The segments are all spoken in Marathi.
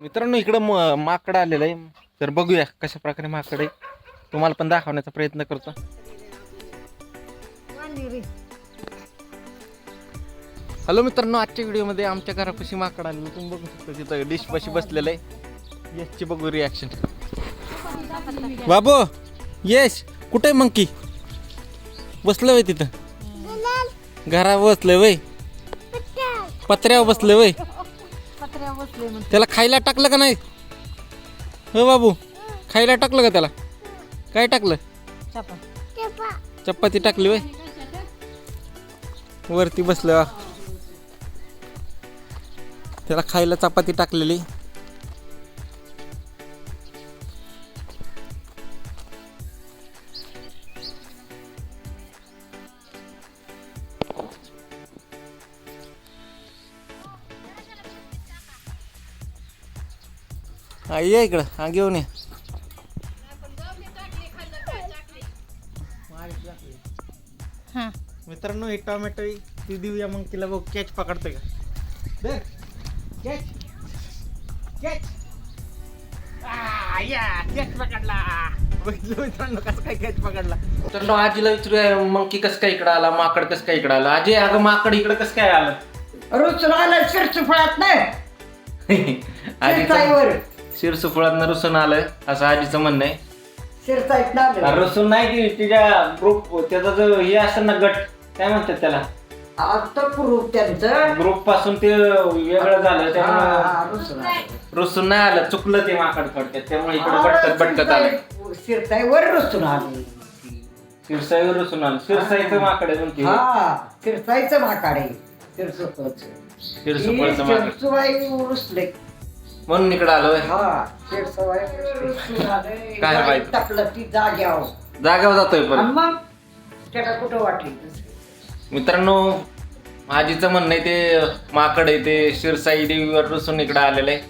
मित्रांनो इकडं माकड आलेलं आहे, तर बघूया कशा प्रकारे माकड आहे, तुम्हाला पण दाखवण्याचा प्रयत्न करतो. हॅलो मित्रांनो, आजच्या व्हिडिओमध्ये आमच्या घरापाशी माकड आलेलं तुम्ही बघू शकता. तिथं डिश पाशी बसलेलं आहे. यशची बघू रिॲक्शन. बाबू यश कुठे आहे? मंकी बसलं वय तिथं, घरावर बसलं वय, पत्र्यावर बसलं वय. त्याला खायला टाकलं का नाही? हो बाबू, खायला टाकलं का त्याला? काय टाकलं? चपाती टाकली वय. वरती बसलं, त्याला खायला चपाती टाकलेली. ये इकडं, हा घेऊन ये. मित्रांनो ही टोमॅटो ती देऊया, मग तिला बघ कॅच पकडते का. कॅच कॅच कॅच पकडला. बघितलं मित्रांनो कसं काय कॅच पकडला. मित्रांनो आजीला विचारूया मंकी कसं काय इकडं आला, माकड कसं काय इकडं आला. आजी अगं माकड इकडं कसं काय आलं? रुसून आलं शिरसुफळात नाही. शिरसुफळात रुसून आलं असं आजीचं म्हणणं आहे. शिरसाईत ना रुसून नाही की तिच्या ग्रुप, त्याचा जो हे असतं ना गट, काय म्हणतात त्याला, आता ग्रुप त्यांचं ग्रुप पासून ते वेगळं झालं, त्यामुळे रुसून नाही आलं, चुकलं ते माकड थोडक्यात, त्यामुळे इकडे भटकत आलं. शिरसाईवर रुसून आले. शिरसाईवर रुसून आलं. शिरसाईचं माकड आहे म्हणते. हा शिरसाईचं माकड आहे. शिरसुफळचं माकड शिरसुबाई रुसले म्हणून इकडे आलोय. हा शिरसुबाई रुसून आले. काय माहिती? टाकलं ती जाग्यावर जातोय पण. मग त्याला कुठं वाटली. मित्रांनो आजीचं म्हणणं आहे ते माकड आहे ते शिरसाई देवीवर रुसून इकडे आलेलं आहे,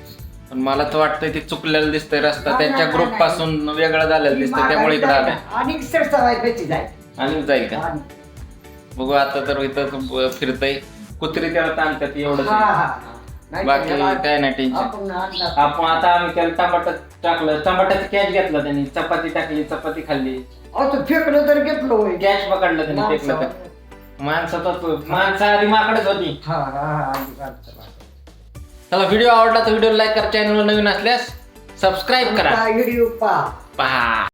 पण मला तर वाटतंय ते चुकलेलं दिसतंय, रस्ता त्यांच्या ग्रुप पासून वेगळा झालेला दिसतंय, त्यामुळे इकडे आलंय. आणि शिरसाबाई बेची जाईल आणि जाईल का बघू. आता तर इथं फिरतय, कुत्री त्याला ताणतात एवढं, बाकी काय नाही टेन्शन. आपण आता आम्ही त्याला टमाटर टाकलं, टमाट्याचं कॅच घेतला त्यांनी, चपाती टाकली, चपाती खाल्ली. फेकलं तर घेतलं कॅच पकडलं त्यांनी, फेकलं तर. माणसं आधी माकडच होती. चला, व्हिडिओ आवडला तर व्हिडिओ लाईक करा, चॅनलला नवीन असल्यास सबस्क्राईब करा. व्हिडिओ पहा.